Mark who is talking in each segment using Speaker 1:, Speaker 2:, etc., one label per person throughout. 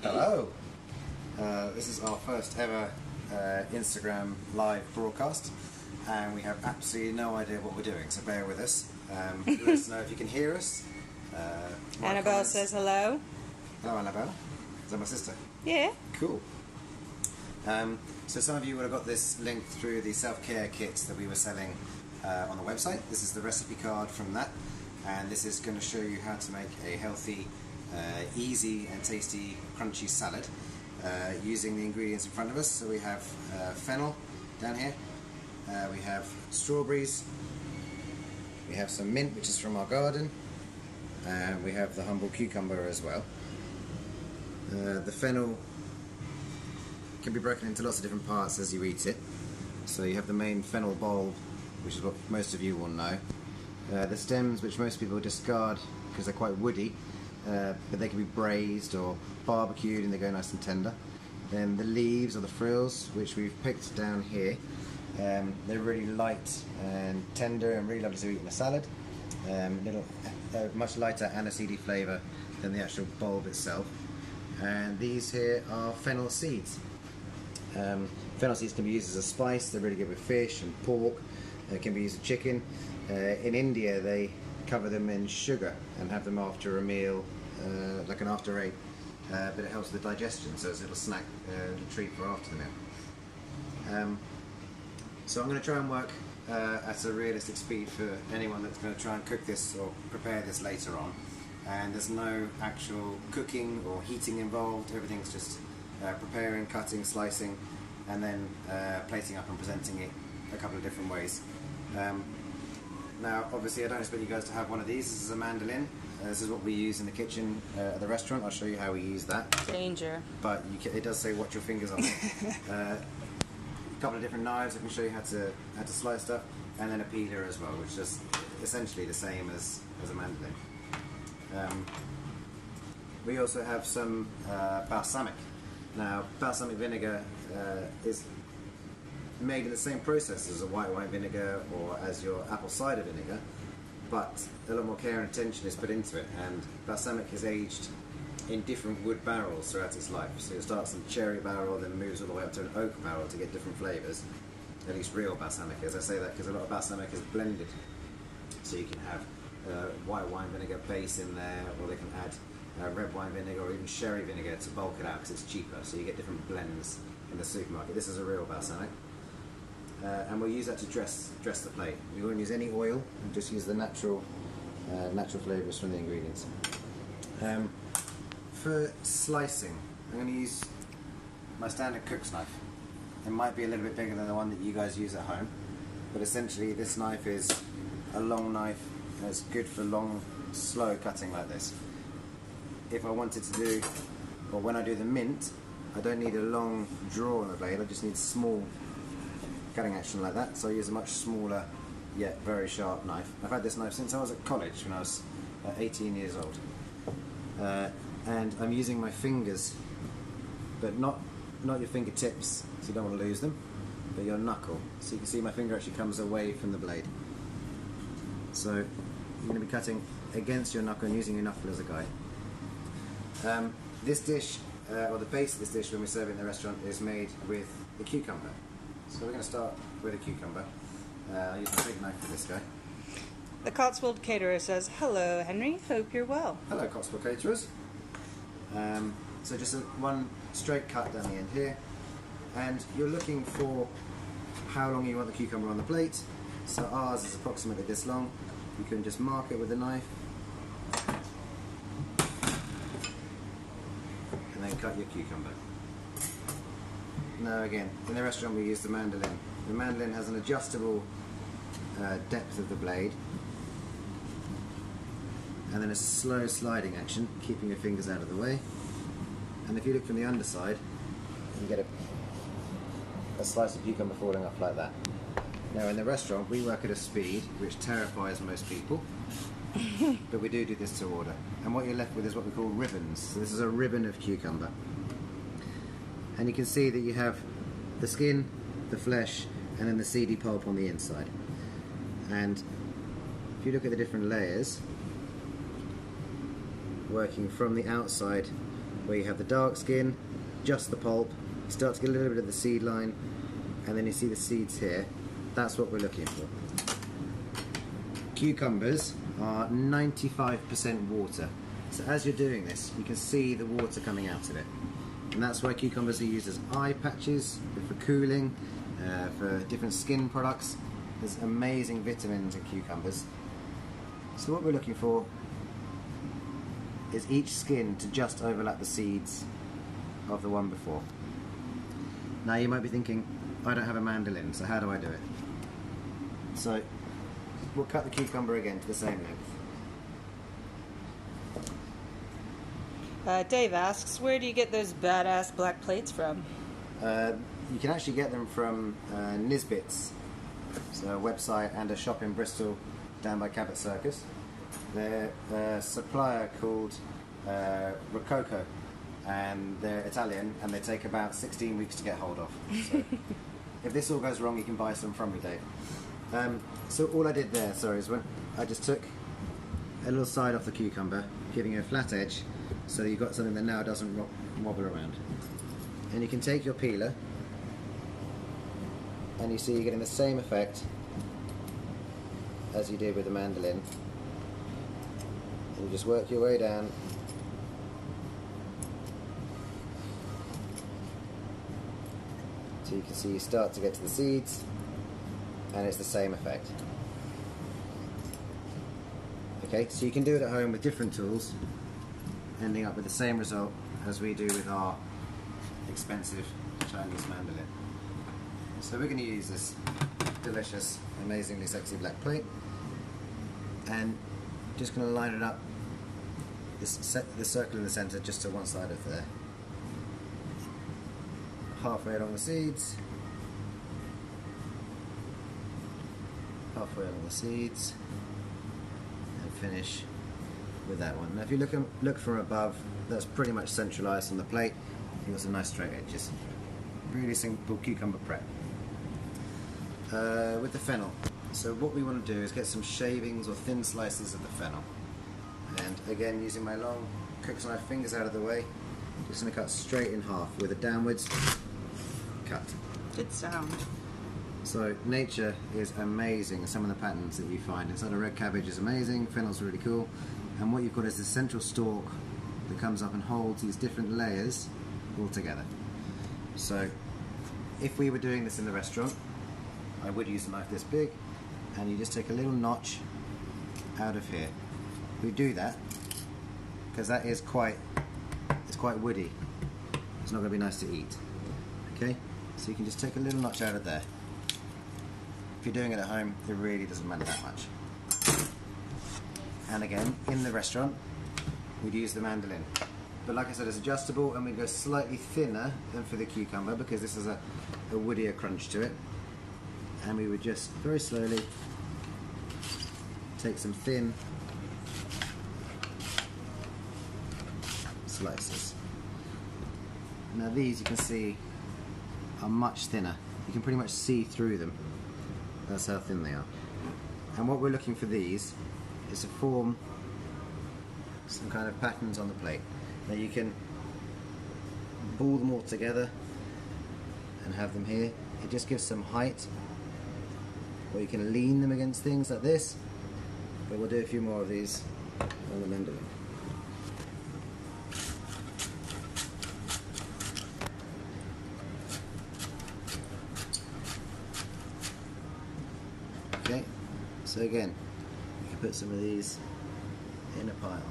Speaker 1: Hello. This is our first ever Instagram live broadcast, and we have absolutely no idea what we're doing, so bear with us. Let us know if you can hear us.
Speaker 2: Annabelle says hello.
Speaker 1: Hello, Annabelle. Is that my sister?
Speaker 2: Yeah.
Speaker 1: Cool. So some of you would have got this linked through the self-care kits that we were selling on the website. This is the recipe card from that, and this is going to show you how to make a healthy, easy and tasty crunchy salad using the ingredients in front of us. So we have fennel down here, we have strawberries, we have some mint which is from our garden, and we have the humble cucumber as well. The fennel can be broken into lots of different parts as you eat it. So you have the main fennel bulb, which is what most of you will know. The stems, which most people discard because they're quite woody, but they can be braised or barbecued and they go nice and tender. Then the leaves or the frills, which we've picked down here, they're really light and tender and really lovely to eat in a salad. Much lighter aniseedy flavour than the actual bulb itself. And these here are fennel seeds. Fennel seeds can be used as a spice. They're really good with fish and pork. They can be used with chicken. In India they cover them in sugar and have them after a meal, like an after eight, but it helps with the digestion, so it's a little snack, a treat for after the meal. So I'm going to try and work at a realistic speed for anyone that's going to try and cook this or prepare this later on. And there's no actual cooking or heating involved. Everything's just preparing, cutting, slicing, and then plating up and presenting it a couple of different ways. Now, obviously, I don't expect you guys to have one of these. This is a mandolin. This is what we use in the kitchen at the restaurant. I'll show you how we use that.
Speaker 2: Danger.
Speaker 1: But it does say watch your fingers on it. A couple of different knives. I can show you how to slice stuff, and then a peeler as well, which is essentially the same as a mandolin. We also have some balsamic. Now, balsamic vinegar is made in the same process as a white wine vinegar or as your apple cider vinegar, but a lot more care and attention is put into it, and balsamic is aged in different wood barrels throughout its life. So it starts in cherry barrel, then moves all the way up to an oak barrel to get different flavours, at least real balsamic. As I say that because a lot of balsamic is blended, so you can have white wine vinegar base in there, or they can add red wine vinegar or even sherry vinegar to bulk it out because it's cheaper, so you get different blends in the supermarket. This is a real balsamic. And we'll use that to dress the plate. We won't use any oil, we'll just use the natural flavours from the ingredients. For slicing, I'm going to use my standard cook's knife. It might be a little bit bigger than the one that you guys use at home, but essentially this knife is a long knife and it's good for long, slow cutting like this. If I wanted to do, or when I do the mint, I don't need a long draw on the blade, I just need small cutting action like that, so I use a much smaller yet very sharp knife. I've had this knife since I was at college when I was 18 years old, and I'm using my fingers, but not your fingertips, so you don't want to lose them, but your knuckle, so you can see my finger actually comes away from the blade. So you're going to be cutting against your knuckle and using your knuckle as a guide. This dish, or the base of this dish when we serve it in the restaurant, is made with the cucumber. So we're going to start with a cucumber. I'll use a big knife for this guy.
Speaker 2: The Cotswold Caterer says, hello Henry, hope you're well.
Speaker 1: Hello Cotswold Caterers. So just one straight cut down the end here, and you're looking for how long you want the cucumber on the plate. So ours is approximately this long. You can just mark it with a knife and then cut your cucumber. Now again, in the restaurant we use the mandolin. The mandolin has an adjustable depth of the blade, and then a slow sliding action, keeping your fingers out of the way. And if you look from the underside, you get a slice of cucumber falling off like that. Now in the restaurant we work at a speed which terrifies most people, but we do this to order. And what you're left with is what we call ribbons. So this is a ribbon of cucumber. And you can see that you have the skin, the flesh, and then the seedy pulp on the inside. And if you look at the different layers, working from the outside where you have the dark skin, just the pulp, you start to get a little bit of the seed line, and then you see the seeds here. That's what we're looking for. Cucumbers are 95% water. So as you're doing this, you can see the water coming out of it. And that's why cucumbers are used as eye patches, for cooling, for different skin products. There's amazing vitamins in cucumbers. So what we're looking for is each skin to just overlap the seeds of the one before. Now you might be thinking, I don't have a mandolin, so how do I do it? So we'll cut the cucumber again to the same length.
Speaker 2: Dave asks, where do you get those badass black plates from?
Speaker 1: You can actually get them from Nisbets. It's a website and a shop in Bristol down by Cabot Circus. They're a supplier called Rococo, and they're Italian, and they take about 16 weeks to get hold of. So if this all goes wrong, you can buy some from me, Dave. So all I did there, sorry, is when I just took a little side off the cucumber, giving it a flat edge, so that you've got something that now doesn't wobble around. And you can take your peeler, and you see you're getting the same effect as you did with the mandolin. And you just work your way down. So you can see you start to get to the seeds, and it's the same effect. Okay, so you can do it at home with different tools, ending up with the same result as we do with our expensive Chinese mandolin. So we're going to use this delicious, amazingly sexy black plate, and just going to line it up, this circle in the centre, just to one side of there. Halfway along the seeds, halfway along the seeds, and finish with that one. Now if you look from above, that's pretty much centralised on the plate. You've got some nice straight edges. Really simple cucumber prep. With the fennel, so what we want to do is get some shavings or thin slices of the fennel, and again using my long cook's knife, fingers out of the way, just going to cut straight in half with a downwards cut.
Speaker 2: Good sound.
Speaker 1: So nature is amazing. Some of the patterns that you find inside a red cabbage is amazing. Fennel's really cool, and what you've got is the central stalk that comes up and holds these different layers all together. So if we were doing this in the restaurant, I would use a knife this big, and you just take a little notch out of here. We do that because that is quite woody. It's not going to be nice to eat. Okay, so you can just take a little notch out of there. If you're doing it at home, it really doesn't matter that much. And again, in the restaurant, we'd use the mandolin. But like I said, it's adjustable, and we go slightly thinner than for the cucumber because this has a woodier crunch to it. And we would just very slowly take some thin slices. Now these, you can see, are much thinner. You can pretty much see through them. That's how thin they are. And what we're looking for these is to form some kind of patterns on the plate. Now you can ball them all together and have them here. It just gives some height. Or you can lean them against things like this, but we'll do a few more of these on the mandolin. Okay, so again, you can put some of these in a pile.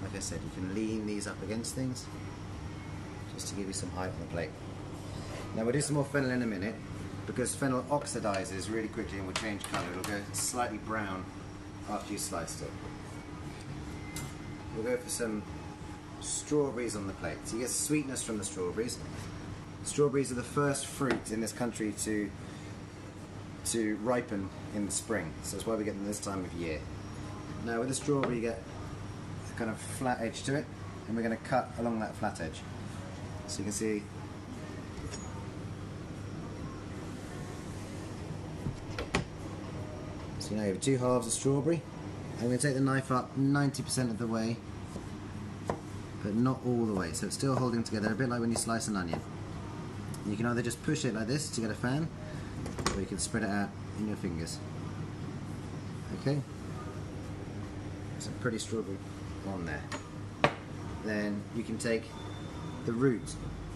Speaker 1: Like I said, you can lean these up against things, just to give you some height on the plate. Now we'll do some more fennel in a minute, because fennel oxidizes really quickly and will change colour. It'll go slightly brown after you sliced it. We'll go for some strawberries on the plate. So you get sweetness from the strawberries. Strawberries are the first fruit in this country to ripen in the spring, so that's why we get them this time of year. Now with the strawberry you get a kind of flat edge to it, and we're going to cut along that flat edge. So you can see now you have two halves of strawberry. I'm going to take the knife up 90% of the way but not all the way. So it's still holding together, a bit like when you slice an onion. You can either just push it like this to get a fan, or you can spread it out in your fingers. Okay? It's a pretty strawberry on there. Then you can take the root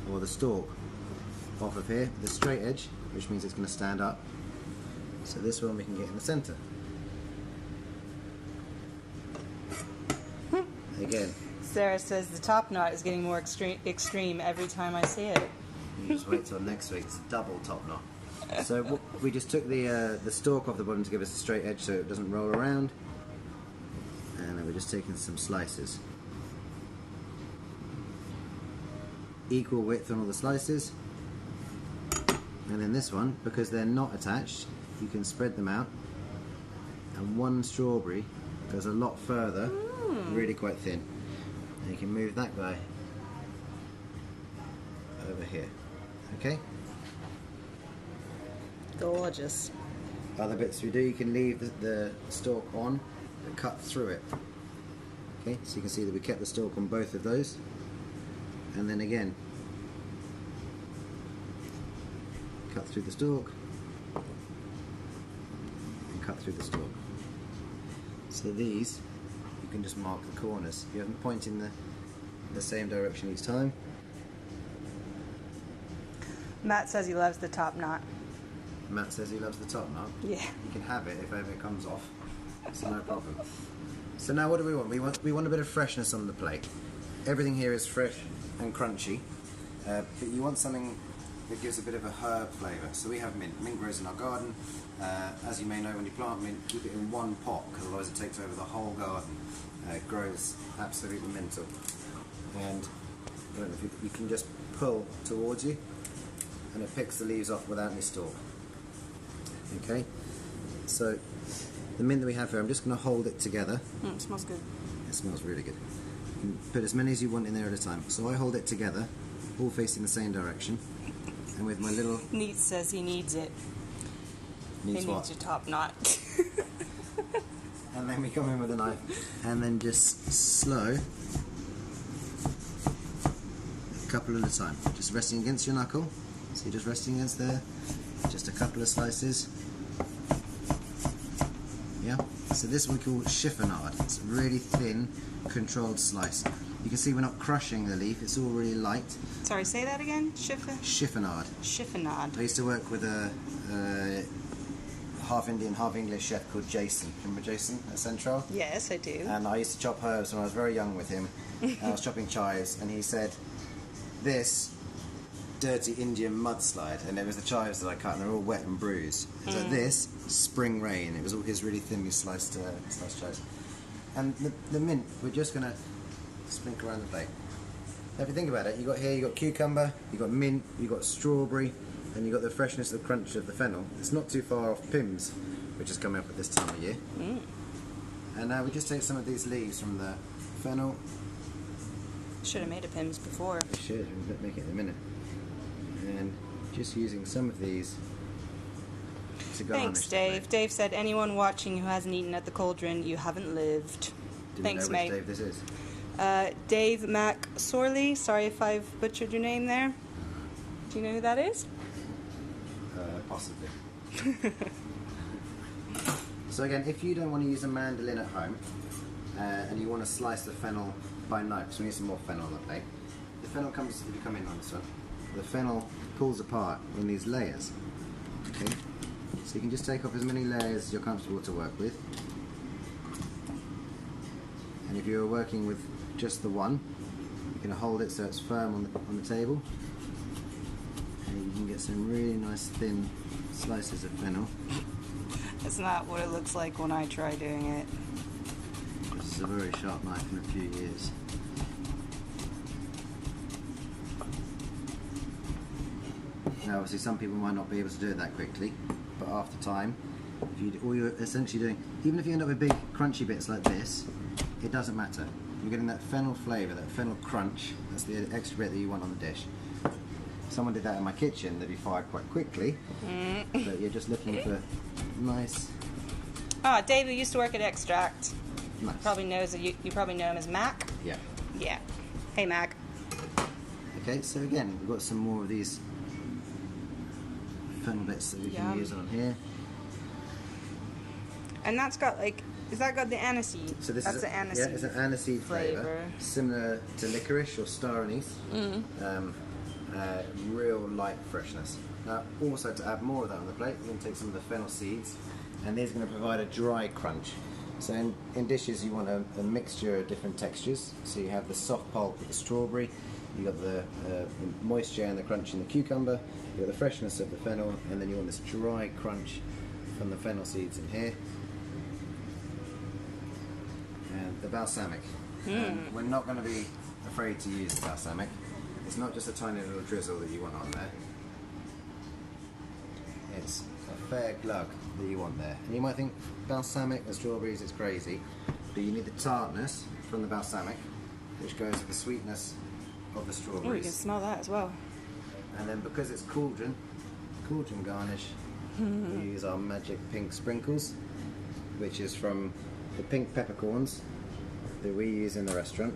Speaker 1: or the stalk off of here, the straight edge, which means it's going to stand up. So this one we can get in the centre. Again.
Speaker 2: Sarah says the top knot is getting more extreme every time I see it.
Speaker 1: You just wait till next week. It's a double top knot. So we just took the stalk off the bottom to give us a straight edge so it doesn't roll around. And then we're just taking some slices. Equal width on all the slices. And then this one, because they're not attached, you can spread them out. And one strawberry goes a lot further, really quite thin. And you can move that guy over here. Okay?
Speaker 2: Gorgeous.
Speaker 1: Other bits we do, you can leave the stalk on, but cut through it. Okay, so you can see that we kept the stalk on both of those. And then again, cut through the stalk, and cut through the stalk. So these, you can just mark the corners. You have them pointing the same direction each time.
Speaker 2: Matt says he loves the top knot.
Speaker 1: Matt says he loves the top knot.
Speaker 2: Yeah.
Speaker 1: You can have it if ever it comes off. It's no problem. So now what do we want? We want a bit of freshness on the plate. Everything here is fresh and crunchy, but you want something that gives a bit of a herb flavour. So we have mint. Mint grows in our garden. As you may know, when you plant mint, keep it in one pot, because otherwise it takes over the whole garden. It grows absolutely mental. And I don't know if you can just pull towards you, and it picks the leaves off without any stalk. Okay, so the mint that we have here, I'm just going to hold it together.
Speaker 2: It smells good.
Speaker 1: It smells really good. You can put as many as you want in there at a time. So I hold it together, all facing the same direction, and with my little...
Speaker 2: Neat says he needs it.
Speaker 1: Needs
Speaker 2: he
Speaker 1: what?
Speaker 2: needs your top knot.
Speaker 1: And then we come in with a knife, and then just slow, a couple at a time. Just resting against your knuckle. So you're just resting against there. Just a couple of slices. Yeah. So this one we call chiffonade. It's a really thin, controlled slice. You can see we're not crushing the leaf. It's all really light.
Speaker 2: Sorry, say that again.
Speaker 1: Chiffonade.
Speaker 2: Chiffonade.
Speaker 1: I used to work with a half Indian, half English chef called Jason. Remember Jason at Central?
Speaker 2: Yes, I do.
Speaker 1: And I used to chop herbs when I was very young with him. And I was chopping chives, and he said, "This dirty Indian mudslide," and there was the chives that I cut, and they're all wet and bruised. So this spring rain. It was all his really thinly sliced chives. And the mint, we're just gonna sprinkle around the plate. Now, if you think about it, you got cucumber, you got mint, you got strawberry, and you got the freshness, the crunch of the fennel. It's not too far off Pimm's, which is coming up at this time of year. And now we just take some of these leaves from the fennel.
Speaker 2: Should have made a Pimm's before.
Speaker 1: We should. We'll make it in a minute. And just using some of these to garnish.
Speaker 2: Thanks, Dave. Dave said, anyone watching who hasn't eaten at the cauldron, you haven't lived. Thanks, mate.
Speaker 1: Dave this is?
Speaker 2: Dave Mac Sorley. Sorry if I've butchered your name there. Do you know who that is?
Speaker 1: Possibly. So again, if you don't want to use a mandolin at home, and you want to slice the fennel by knife, so we need some more fennel on the plate. The fennel comes, if you come in on this one, the fennel pulls apart in these layers. Okay, so you can just take off as many layers as you're comfortable to work with. And if you're working with just the one, you can hold it so it's firm on the table. And you can get some really nice thin slices of fennel.
Speaker 2: That's not what it looks like when I try doing it.
Speaker 1: This is a very sharp knife in a few years. Now obviously some people might not be able to do it that quickly, but after time, all you're essentially doing, even if you end up with big crunchy bits like this, it doesn't matter. You're getting that fennel flavour, that fennel crunch. That's the extra bit that you want on the dish. If someone did that in my kitchen, they'd be fired quite quickly. But you're just looking for nice.
Speaker 2: Ah, Dave, who used to work at Extract.
Speaker 1: Nice.
Speaker 2: Probably knows you probably know him as Mac.
Speaker 1: Yeah.
Speaker 2: Yeah. Hey, Mac.
Speaker 1: Okay, so again, we've got some more of these fennel bits that we can use on here.
Speaker 2: And that's got like, is that got the aniseed?
Speaker 1: So this
Speaker 2: that's
Speaker 1: is
Speaker 2: the aniseed.
Speaker 1: Yeah, it's an aniseed flavour, similar to licorice or star anise. Real light freshness. Now, also to add more of that on the plate, we're going to take some of the fennel seeds, and these are going to provide a dry crunch. So in dishes, you want a mixture of different textures. So you have the soft pulp of the strawberry, you got the moisture and the crunch in the cucumber, you got the freshness of the fennel, and then you want this dry crunch from the fennel seeds in here. And the balsamic. We're not going to be afraid to use the balsamic. It's not just a tiny little drizzle that you want on there. It's a fair glug that you want there. And you might think balsamic and strawberries is crazy, but you need the tartness from the balsamic, which goes with the sweetness of the strawberries.
Speaker 2: Oh, you can smell that as well.
Speaker 1: And then because it's cauldron garnish, we use our magic pink sprinkles, which is from the pink peppercorns that we use in the restaurant.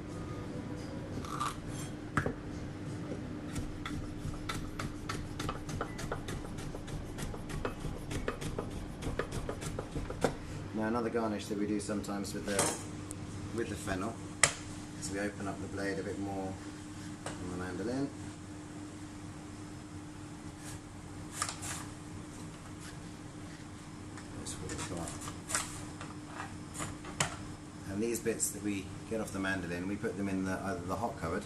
Speaker 1: Now another garnish that we do sometimes with the fennel is we open up the blade a bit more on the mandolin. That's what we've got. And these bits that we get off the mandolin, we put them in either the hot cupboard,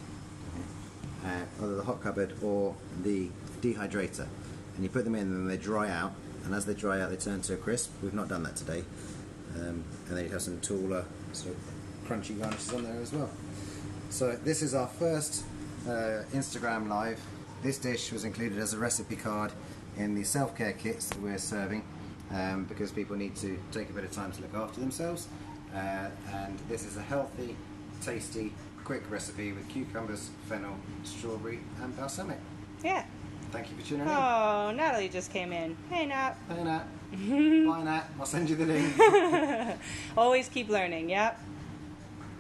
Speaker 1: or the dehydrator, and you put them in and they dry out. And as they dry out, they turn to a crisp. We've not done that today. And then you have some taller, sort of crunchy garnishes on there as well. So this is our first Instagram live. This dish was included as a recipe card in the self-care kits that we're serving, because people need to take a bit of time to look after themselves. And this is a healthy, tasty, quick recipe with cucumbers, fennel, strawberry, and balsamic.
Speaker 2: Yeah.
Speaker 1: Thank you for tuning in.
Speaker 2: Oh, Natalie just came in. Hey, Nat.
Speaker 1: Hey, Nat. Bye, Nat. I'll send you the link.
Speaker 2: Always keep learning, yep.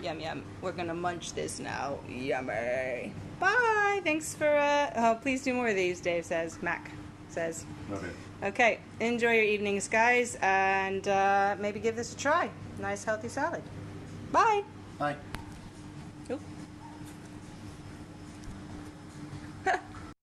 Speaker 2: Yum, yum. We're going to munch this now. Yummy. Bye. Thanks for, please do more of these, Dave says. Mac says.
Speaker 1: Love it.
Speaker 2: Okay. Enjoy your evenings, guys, and maybe give this a try. Nice, healthy salad. Bye.
Speaker 1: Bye.